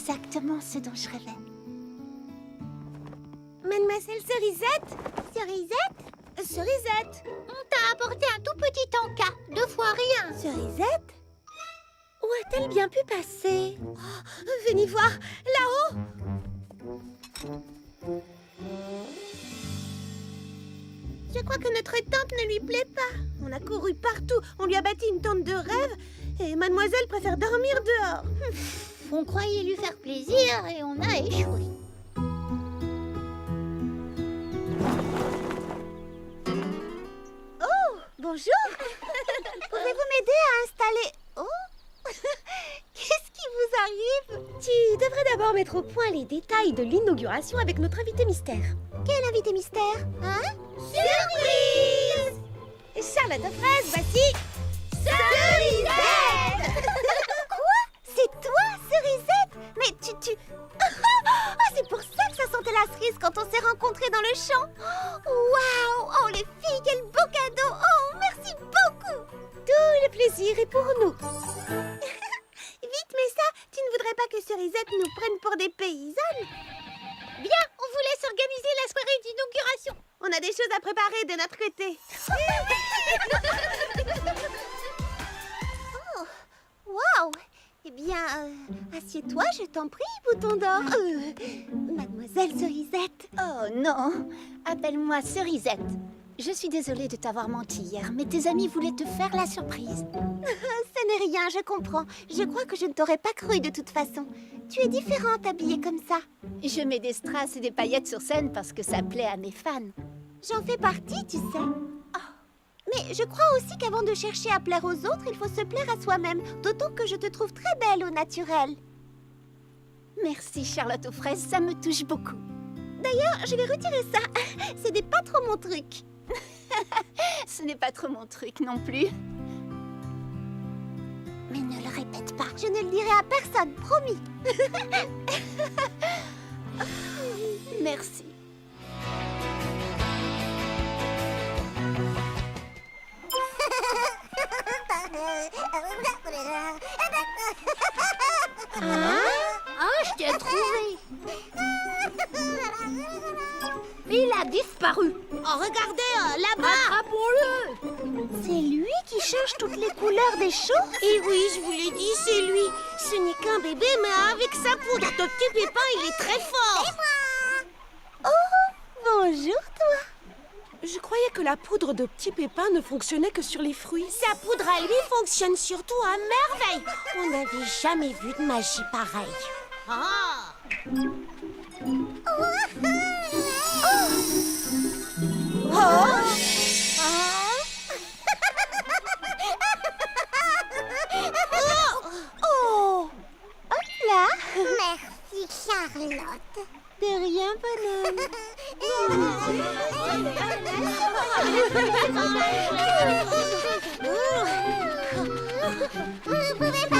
exactement ce dont je rêvais. Mademoiselle Cerisette? Cerisette? Cerisette? On t'a apporté un tout petit encas, 2 fois rien. Cerisette? Où a-t-elle bien pu passer? Venez voir, là-haut! Je crois que notre tante ne lui plaît pas. On a couru partout, on lui a bâti une tente de rêve et mademoiselle préfère dormir dehors. On croyait lui faire plaisir et on a échoué. Oh, bonjour! Pouvez-vous m'aider à installer... Oh! Qu'est-ce qui vous arrive? Tu devrais d'abord mettre au point les détails de l'inauguration avec notre invité mystère. Quel invité mystère? Hein? Surprise! Charlotte aux fraises, voici... Cerisette! Quoi? C'est toi, Cerisette? Mais tu... Oh, c'est pour ça que ça sentait la cerise quand on s'est rencontrés dans le champ. Waouh! Oh, les filles, quel beau cadeau! Oh, merci beaucoup! Tout le plaisir est pour nous. Vite, Messa, tu ne voudrais pas que Cerisette nous prenne pour des paysannes? Bien, on vous laisse organiser la soirée d'inauguration. On a des choses à préparer de notre côté. Oh, waouh! Eh bien, assieds-toi, je t'en prie, bouton d'or. Mademoiselle Cerisette. Oh non, appelle-moi Cerisette. Je suis désolée de t'avoir menti hier, mais tes amis voulaient te faire la surprise. Ce n'est rien, je comprends. Je crois que je ne t'aurais pas cru de toute façon. Tu es différente habillée comme ça. Je mets des strass et des paillettes sur scène parce que ça plaît à mes fans. J'en fais partie, tu sais. Oh. Mais je crois aussi qu'avant de chercher à plaire aux autres, il faut se plaire à soi-même. D'autant que je te trouve très belle au naturel. Merci Charlotte aux fraises, ça me touche beaucoup. D'ailleurs, je vais retirer ça. Ce n'est pas trop mon truc. Ce n'est pas trop mon truc non plus. Mais ne le répète pas. Je ne le dirai à personne, promis. Merci. Hein? Ah, je t'ai trouvé. Il a disparu. Oh, regardez, là-bas. Attrapons-le. C'est lui qui change toutes les couleurs des choses? Et oui, je vous l'ai dit, c'est lui. Ce n'est qu'un bébé, mais avec sa poudre de petit pépin, il est très fort. C'est moi. Oh, bonjour, toi. Je croyais que la poudre de petits pépins ne fonctionnait que sur les fruits. Sa poudre à lui fonctionne surtout à merveille. On n'avait jamais vu de magie pareille. Ah. Oh! Hop là! Merci, Charlotte. De rien, bonhomme. Vous ne pouvez pas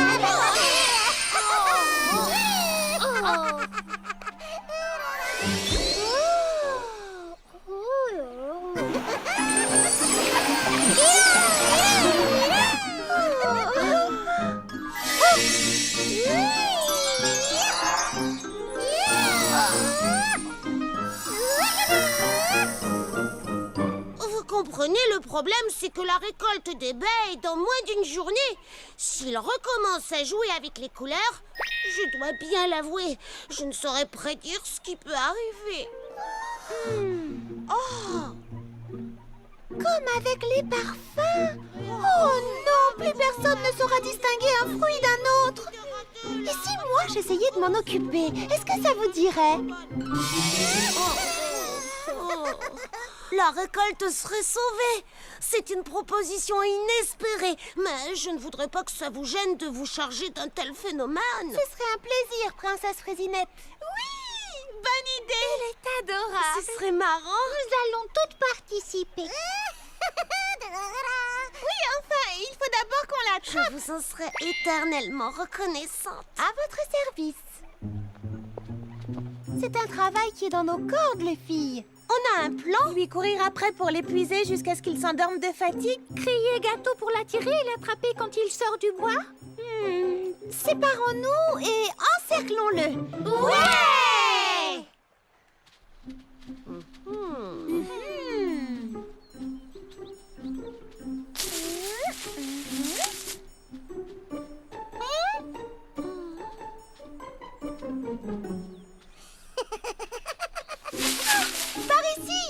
Vous comprenez, le problème, c'est que la récolte des baies est dans moins d'une journée. S'il recommence à jouer avec les couleurs, je dois bien l'avouer, je ne saurais prédire ce qui peut arriver. Oh! Comme avec les parfums. Oh non, plus personne ne saura distinguer un fruit d'un autre. Et si moi j'essayais de m'en occuper, est-ce que ça vous dirait? La récolte serait sauvée. C'est une proposition inespérée, mais je ne voudrais pas que ça vous gêne de vous charger d'un tel phénomène. Ce serait un plaisir, princesse Frésinette. Oui, bonne idée. Elle est adorable. Ce serait marrant. Nous allons toutes participer. Oui, enfin, il faut d'abord qu'on l'attrape. Je vous en serai éternellement reconnaissante. À votre service. C'est un travail qui est dans nos cordes, les filles. On a un plan. Lui courir après pour l'épuiser jusqu'à ce qu'il s'endorme de fatigue. Crier gâteau pour l'attirer et l'attraper quand il sort du bois. séparons-nous et encerclons-le. Ouais! Par ici.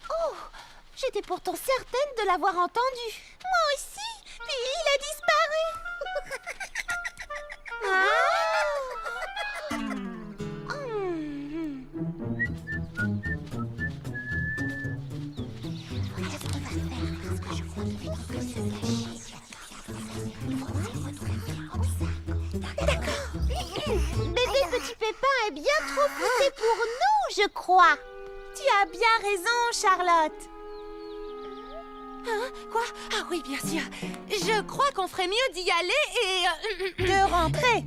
Oh, j'étais pourtant certaine de l'avoir entendu. Moi aussi. Puis il a disparu. Bébé Petit Pépin est bien trop poussé pour nous, je crois. Tu as bien raison, Charlotte. Quoi? Ah oui, bien sûr. Je crois qu'on ferait mieux d'y aller et... De rentrer.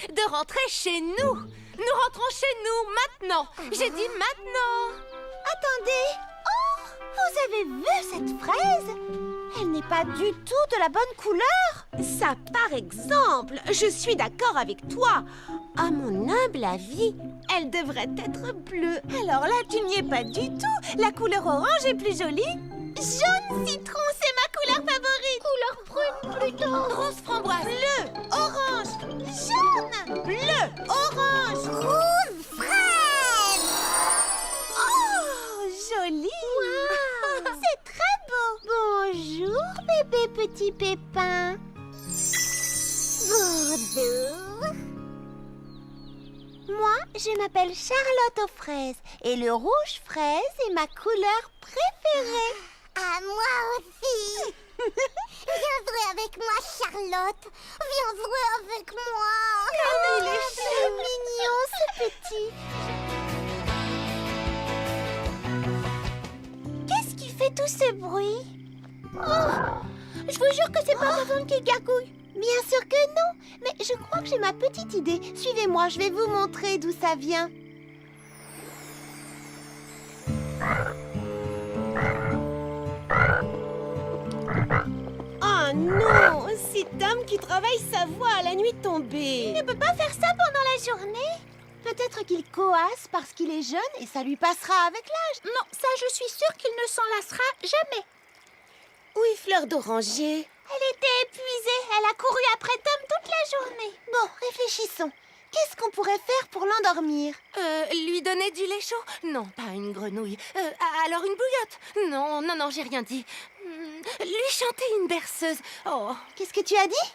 De rentrer chez nous. Nous rentrons chez nous maintenant. J'ai dit maintenant. Attendez. Oh, vous avez vu cette fraise? Elle n'est pas du tout de la bonne couleur. Ça, par exemple, je suis d'accord avec toi. À mon humble avis, elle devrait être bleue. Alors là, tu n'y es pas du tout. La couleur orange est plus jolie. Jaune citron, c'est ma couleur favorite. Couleur brune plutôt. Rose framboise. Bleu, orange, jaune, bleu, orange, rouge, fraise. Oh, joli. Wow. C'est très beau. Bonjour, bébé Petit Pépin. Bonjour. Moi, je m'appelle Charlotte aux fraises et le rouge fraise est ma couleur préférée. À moi aussi. Viens jouer avec moi, Charlotte. Viens jouer avec moi. Il est si mignon, ce petit. Qu'est-ce qui fait tout ce bruit? Oh, je vous jure que c'est pas ma femme qui gargouille. Bien sûr que non, mais je crois que j'ai ma petite idée. Suivez-moi, je vais vous montrer d'où ça vient. Oh non, c'est Tom qui travaille sa voix à la nuit tombée. Il ne peut pas faire ça pendant la journée. Peut-être qu'il coasse parce qu'il est jeune et ça lui passera avec l'âge. Non, ça je suis sûre qu'il ne s'en lassera jamais. Oui, Fleur d'Oranger. Elle était épuisée. Elle a couru après Tom toute la journée. Bon, réfléchissons. Qu'est-ce qu'on pourrait faire pour l'endormir? Lui donner du lait chaud? Non, pas une grenouille. Alors une bouillotte? Non, j'ai rien dit. Lui chanter une berceuse. Oh, Qu'est-ce que tu as dit?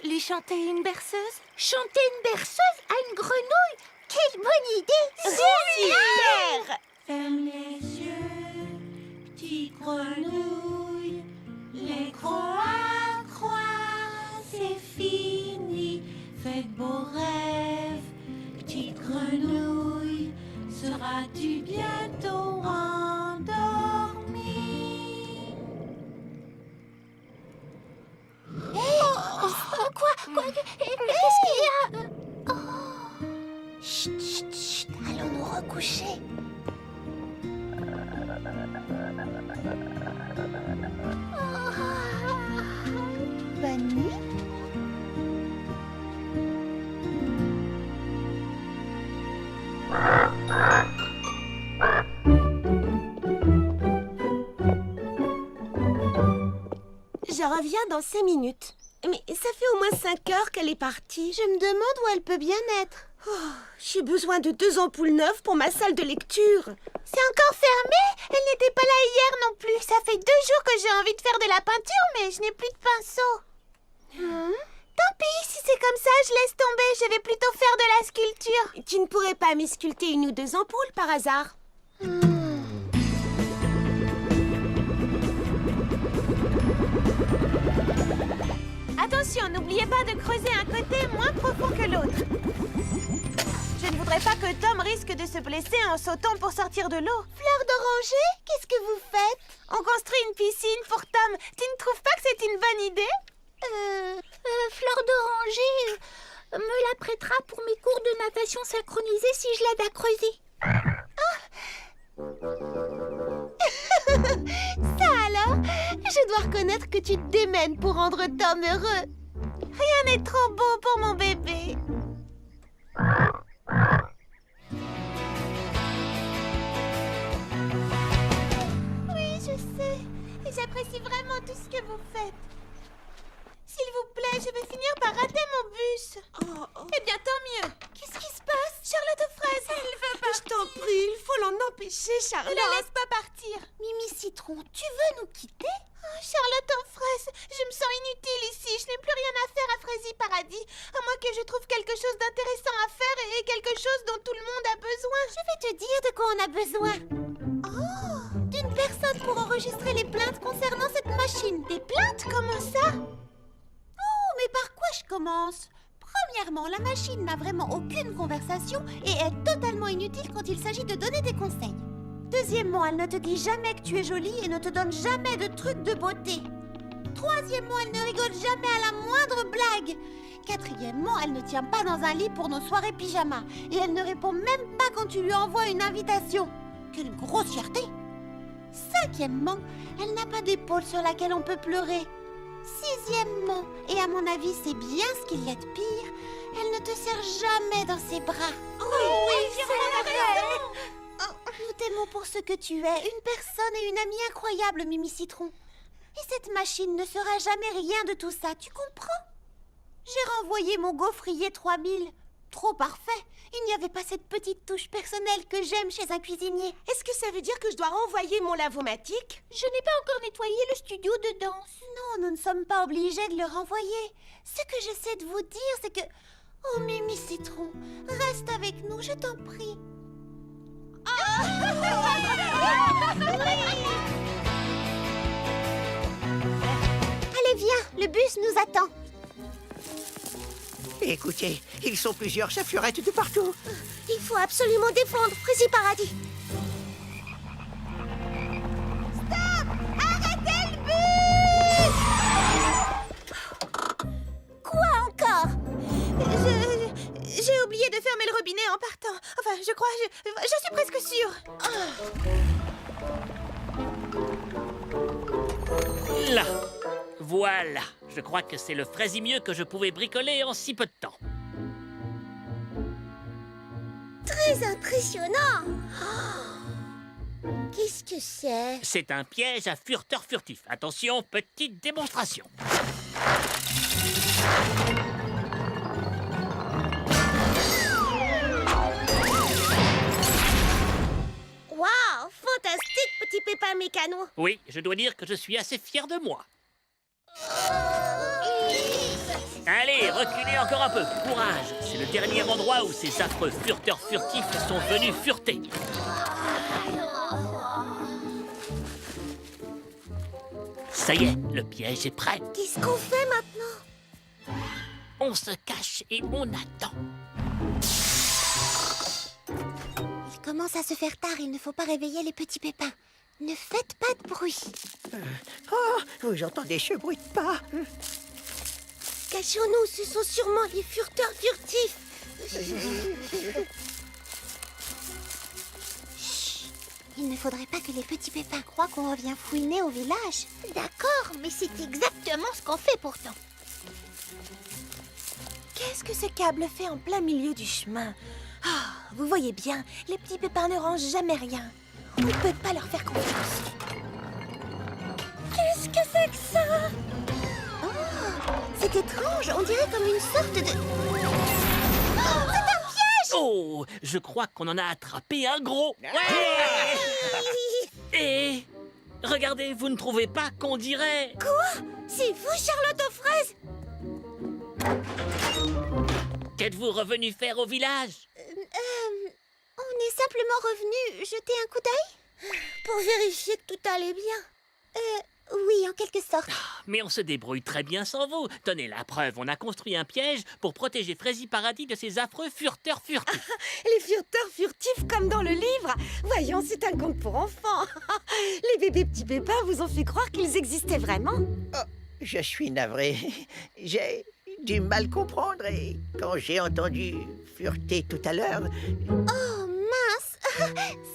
lui chanter une berceuse? Chanter une berceuse à une grenouille? Quelle bonne idée! Super! Ferme les yeux, petite grenouille. Les croix, c'est fini. Fais de beaux rêves, petite grenouille. Seras-tu bientôt endormie? Qu'est-ce qu'il y a? Chut, chut, chut. Allons nous recoucher. Bonne nuit. Je reviens dans 5 minutes. Mais ça fait au moins 5 heures qu'elle est partie. Je me demande où elle peut bien être. J'ai besoin de 2 ampoules neuves pour ma salle de lecture. C'est encore fermé? Elle n'était pas là hier non plus. Ça fait 2 jours que j'ai envie de faire de la peinture, mais je n'ai plus de pinceau. Tant pis, si c'est comme ça, je laisse tomber. Je vais plutôt faire de la sculpture. Tu ne pourrais pas m'esculpter 1 ou 2 ampoules par hasard? Attention, n'oubliez pas de creuser un côté moins profond que l'autre. Je ne voudrais pas que Tom risque de se blesser en sautant pour sortir de l'eau. Fleur d'oranger, qu'est-ce que vous faites? On construit une piscine pour Tom. Tu ne trouves pas que c'est une bonne idée? Fleur d'oranger me la prêtera pour mes cours de natation synchronisée si je l'aide à creuser. Je dois reconnaître que tu te démènes pour rendre Tom heureux. Rien n'est trop beau pour mon bébé. Oui, je sais. Et j'apprécie vraiment tout ce que vous faites. S'il vous plaît, je vais finir par rater mon bus. Eh bien, tant mieux. Qu'est-ce qui se passe? Charlotte aux fraises, elle veut partir. Je t'en prie, il faut l'en empêcher, Ne Charlotte. la laisse pas partir. Mimi Citron, tu veux nous quitter? Oh, Charlotte aux fraises, je me sens inutile ici. Je n'ai plus rien à faire à Frézy Paradis. À moins que je trouve quelque chose d'intéressant à faire et quelque chose dont tout le monde a besoin. Je vais te dire de quoi on a besoin. Oh, D'une personne pour enregistrer les plaintes concernant cette machine. des plaintes? Comment ça? Oh, mais par quoi je commence? Premièrement, la machine n'a vraiment aucune conversation et est totalement inutile quand il s'agit de donner des conseils. Deuxièmement, elle ne te dit jamais que tu es jolie et ne te donne jamais de trucs de beauté. Troisièmement, elle ne rigole jamais à la moindre blague. Quatrièmement, elle ne tient pas dans un lit pour nos soirées pyjama et elle ne répond même pas quand tu lui envoies une invitation. Quelle grossièreté! Cinquièmement, elle n'a pas d'épaule sur laquelle on peut pleurer. Sixièmement, et à mon avis c'est bien ce qui l'est de pire, elle ne te serre jamais dans ses bras. Oui, Nous t'aimons pour ce que tu es, une personne et une amie incroyable, Mimi Citron. Et cette machine ne sera jamais rien de tout ça, tu comprends? J'ai renvoyé mon gaufrier 3000. Trop parfait. Il n'y avait pas cette petite touche personnelle que j'aime chez un cuisinier. Est-ce que ça veut dire que je dois renvoyer mon lavomatique? Je n'ai pas encore nettoyé le studio de danse. Non, nous ne sommes pas obligés de le renvoyer. Ce que j'essaie de vous dire, c'est que... Oh, Mimi Citron, reste avec nous, je t'en prie. Allez, viens, le bus nous attend. Écoutez, ils sont plusieurs chafurettes de partout. Il faut absolument défendre Frézy Paradis. Quoi encore? J'ai oublié de fermer le robinet en partant. Enfin, je crois, je suis presque sûre. Là, voilà. Je crois que c'est le fraisimieux que je pouvais bricoler en si peu de temps. Très impressionnant. Qu'est-ce que c'est? C'est un piège à fureteur furtif. Attention, petite démonstration. Waouh, fantastique, petit pépin mécano. Oui, je dois dire que je suis assez fier de moi. Allez, reculez encore un peu. Courage. C'est le dernier endroit où ces affreux fureteurs furtifs sont venus fureter. Ça y est, le piège est prêt. Qu'est-ce qu'on fait maintenant? On se cache et on attend. Il commence à se faire tard, il ne faut pas réveiller les petits pépins. Ne faites pas de bruit. Oh, vous entendez ce bruit de pas? Cachons-nous, ce sont sûrement les fureteurs furtifs. Il ne faudrait pas que les petits pépins croient qu'on revient fouiner au village. D'accord, mais c'est exactement ce qu'on fait pourtant. Qu'est-ce que ce câble fait en plein milieu du chemin? Ah, vous voyez bien, les petits pépins ne rangent jamais rien. On ne peut pas leur faire confiance. Qu'est-ce que c'est que ça? C'est étrange, on dirait comme une sorte de... Oh, je crois qu'on en a attrapé un gros. Ouais. Et regardez, vous ne trouvez pas qu'on dirait... C'est vous, Charlotte aux fraises? Qu'êtes-vous revenu faire au village? On est simplement revenu jeter un coup d'œil? Pour vérifier que tout allait bien. Oui, en quelque sorte. Mais on se débrouille très bien sans vous. Tenez la preuve, on a construit un piège pour protéger Frézy Paradis de ces affreux fureteurs furtifs. Les fureteurs furtifs comme dans le livre. Voyons, c'est un conte pour enfants. Les bébés petits pépins vous ont fait croire qu'ils existaient vraiment. Je suis navré. J'ai du mal comprendre et quand j'ai entendu fureter tout à l'heure, Oh mince.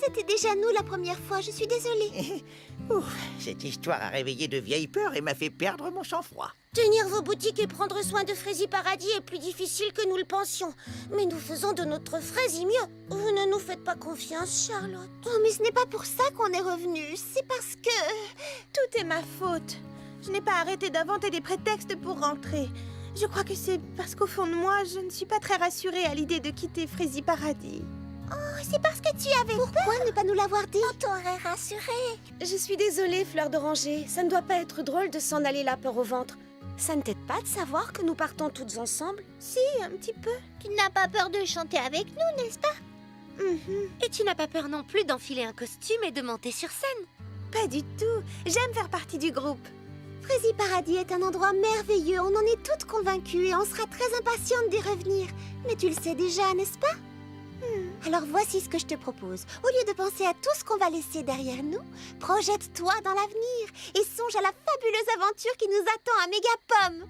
C'était déjà nous la première fois, je suis désolée. Ouf, cette histoire a réveillé de vieilles peurs et m'a fait perdre mon sang-froid. Tenir vos boutiques et prendre soin de Fraisie Paradis est plus difficile que nous le pensions. Mais nous faisons de notre Fraisie mieux. Vous ne nous faites pas confiance, Charlotte. Oh, mais ce n'est pas pour ça qu'on est revenu. C'est parce que... Tout est ma faute. Je n'ai pas arrêté d'inventer des prétextes pour rentrer. Je crois que c'est parce qu'au fond de moi, je ne suis pas très rassurée à l'idée de quitter Fraisie Paradis. Oh, c'est parce que tu avais Pourquoi ne pas nous l'avoir dit? On t'aurait rassurée. Je suis désolée, Fleur d'Oranger. Ça ne doit pas être drôle de s'en aller la peur au ventre. Ça ne t'aide pas de savoir que nous partons toutes ensemble? Si, un petit peu. Tu n'as pas peur de chanter avec nous, n'est-ce pas? Et tu n'as pas peur non plus d'enfiler un costume et de monter sur scène? Pas du tout. J'aime faire partie du groupe. Fraisie Paradis est un endroit merveilleux. On en est toutes convaincues et on sera très impatientes d'y revenir. Mais tu le sais déjà, n'est-ce pas? Alors voici ce que je te propose. Au lieu de penser à tout ce qu'on va laisser derrière nous, projette-toi dans l'avenir et songe à la fabuleuse aventure qui nous attend à Mégapome.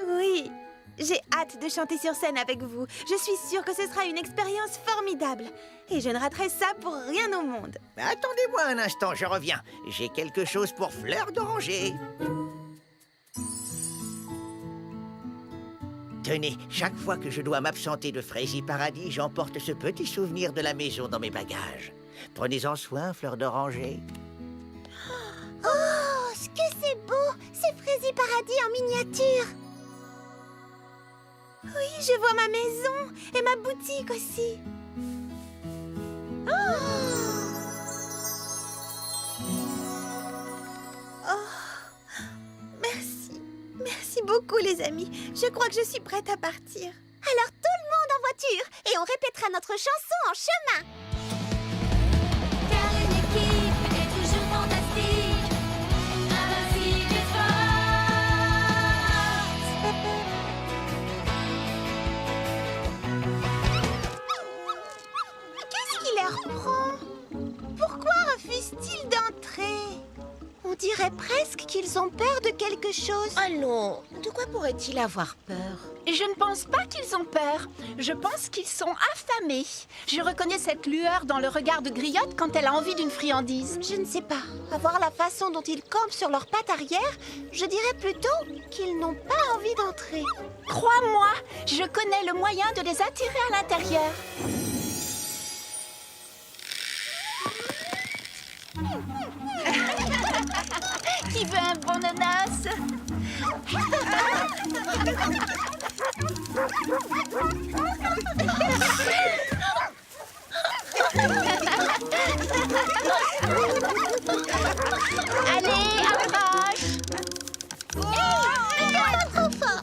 Oui, j'ai hâte de chanter sur scène avec vous. Je suis sûre que ce sera une expérience formidable. Et je ne raterai ça pour rien au monde. Attendez-moi un instant, je reviens. J'ai quelque chose pour Fleur d'Oranger. Tenez, chaque fois que je dois m'absenter de Fraisie Paradis, j'emporte ce petit souvenir de la maison dans mes bagages. Prenez-en soin, Fleur d'Oranger. Oh, ce que c'est beau! C'est Fraisie Paradis en miniature. Oui, je vois ma maison et ma boutique aussi. Oh, merci. Merci beaucoup, les amis. Je crois que je suis prête à partir. Alors tout le monde en voiture et on répétera notre chanson en chemin. Car une équipe est toujours fantastique, invincible et forte. Qu'est-ce qui leur prend? Pourquoi refusent-ils d'entrer? On dirait presque qu'ils ont peur de quelque chose. Allons, de quoi pourrait-il avoir peur? Je ne pense pas qu'ils ont peur. Je pense qu'ils sont affamés. Je reconnais cette lueur dans le regard de Griotte quand elle a envie d'une friandise. Je ne sais pas. À voir la façon dont ils campent sur leurs pattes arrière, je dirais plutôt qu'ils n'ont pas envie d'entrer. Crois-moi, je connais le moyen de les attirer à l'intérieur. Qui veut un bon ananas? Allez, approche! Trop fort.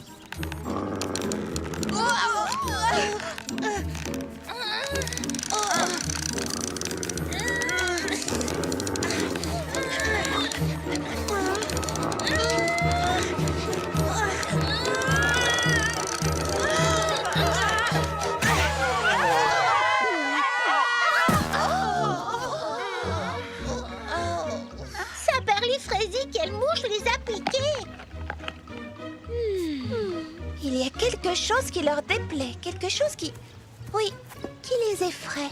Ça Perlifraisie, quelle mouche les a piqués. Il y a quelque chose qui leur déplaît, quelque chose qui... Oui, qui les effraie.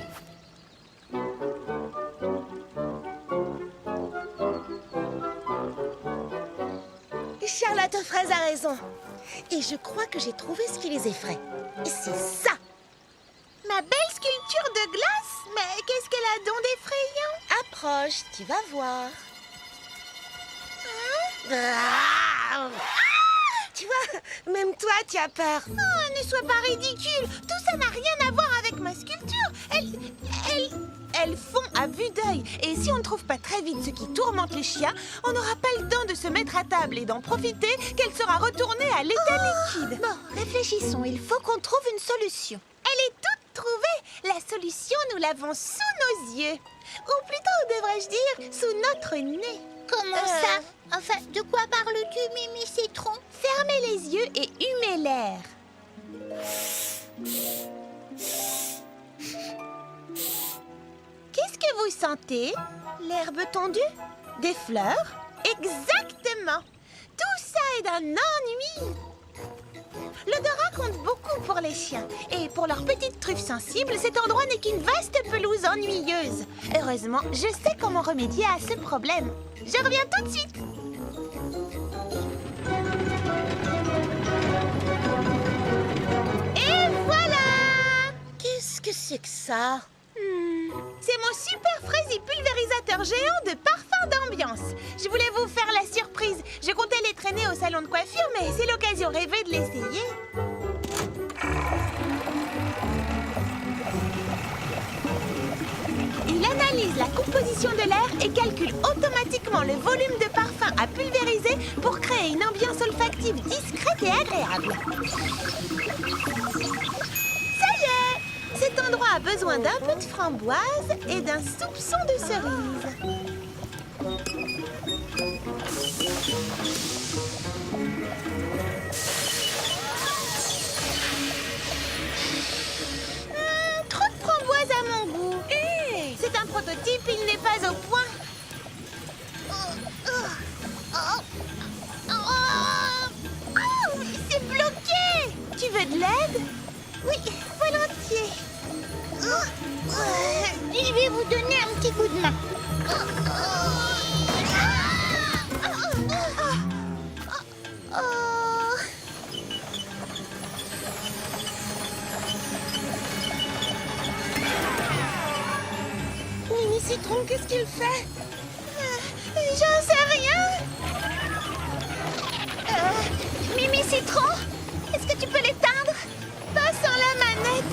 Charlotte Fraise a raison. Et je crois que j'ai trouvé ce qui les effraie. Et c'est ça! Ma belle sculpture de glace? Mais qu'est-ce qu'elle a donc d'effrayant? Approche, tu vas voir. Tu vois, même toi, tu as peur. Oh, ne sois pas ridicule. Tout ça n'a rien à voir avec ma sculpture. Elles font à vue d'œil. Et si on ne trouve pas très vite ce qui tourmente les chiens, on n'aura pas le temps de se mettre à table et d'en profiter qu'elle sera retournée à l'état liquide. Bon, réfléchissons, il faut qu'on trouve une solution. Elle est toute trouvée. La solution, nous l'avons sous nos yeux. Ou plutôt, devrais-je dire, sous notre nez. Comment ça? Enfin, de quoi parles-tu, Mimi Citron? Fermez les yeux et humez l'air. Qu'est-ce que vous sentez? L'herbe tondue? Des fleurs? Exactement! Tout ça est d'un ennui! L'odorat compte beaucoup pour pour les chiens. Et pour leurs petites truffes sensibles, cet endroit n'est qu'une vaste pelouse ennuyeuse. Heureusement, je sais comment remédier à ce problème. Je reviens tout de suite. Et voilà! Qu'est-ce que c'est que ça? C'est mon super Frazy pulvérisateur géant de parfum d'ambiance. Je voulais vous faire la surprise. Je comptais les traîner au salon de coiffure, mais c'est l'occasion rêvée de l'essayer. Il analyse la composition de l'air et calcule automatiquement le volume de parfum à pulvériser pour créer une ambiance olfactive discrète et agréable. Cet endroit a besoin d'un peu de framboise et d'un soupçon de cerise. Trop de framboise à mon goût. C'est un prototype, il n'est pas au point. Mais c'est bloqué. Tu veux de l'aide? Oui, volontiers. Je vais vous donner un petit coup de main. Mimi Citron, qu'est-ce qu'il fait? J'en sais rien. Mimi Citron, est-ce que tu peux l'éteindre? Pas sans la manette.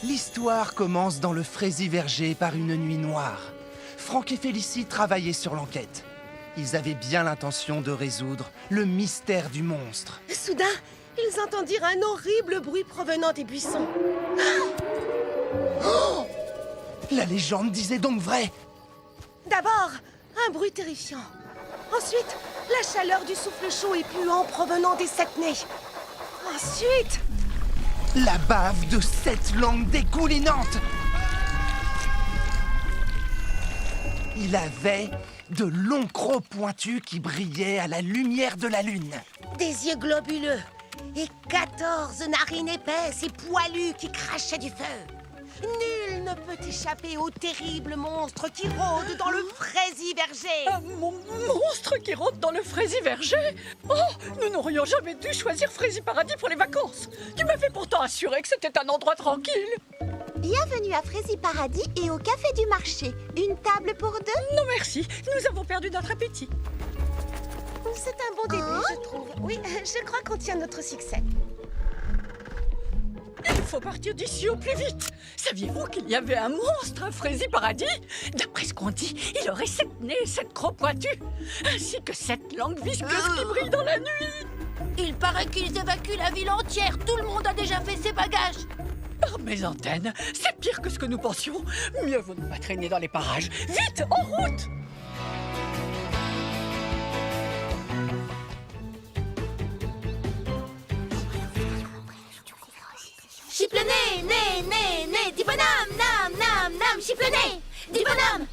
L'histoire commence dans le Fraisiverger par une nuit noire. Franck et Félicie travaillaient sur l'enquête. Ils avaient bien l'intention de résoudre le mystère du monstre. Soudain, ils entendirent un horrible bruit provenant des buissons. La légende disait donc vrai. D'abord, un bruit terrifiant. Ensuite, la chaleur du souffle chaud et puant provenant des 7 nez. Ensuite, La bave de 7 langues dégoulinantes. Il avait de longs crocs pointus qui brillaient à la lumière de la lune. des yeux globuleux et 14 narines épaisses et poilues qui crachaient du feu. Nul ne peut échapper au terrible monstre qui rôde dans le Fraisiverger. Un monstre qui rôde dans le Fraisiverger? Oh, nous n'aurions jamais dû choisir Fraisiparadis pour les vacances. Tu m'avais pourtant assuré que c'était un endroit tranquille. Bienvenue à Fraisiparadis et au café du marché. Une table pour deux? Non merci, nous avons perdu notre appétit. C'est un bon début, je trouve. Oui, je crois qu'on tient notre succès. Il faut partir d'ici au plus vite. Saviez-vous qu'il y avait un monstre à Fraisiparadis? D'après ce qu'on dit, il aurait 7 nez et 7 crocs pointus, ainsi que 7 langues visqueuses qui brillent dans la nuit. Il paraît qu'ils évacuent la ville entière. Tout le monde a déjà fait ses bagages. Par mes antennes, c'est pire que ce que nous pensions. Mieux vaut ne pas traîner dans les parages. Vite, en route! Chipe le nez, nez, nez, nez, dis bonhomme, nam, nam, nam, chipe le nez, dis bonhomme,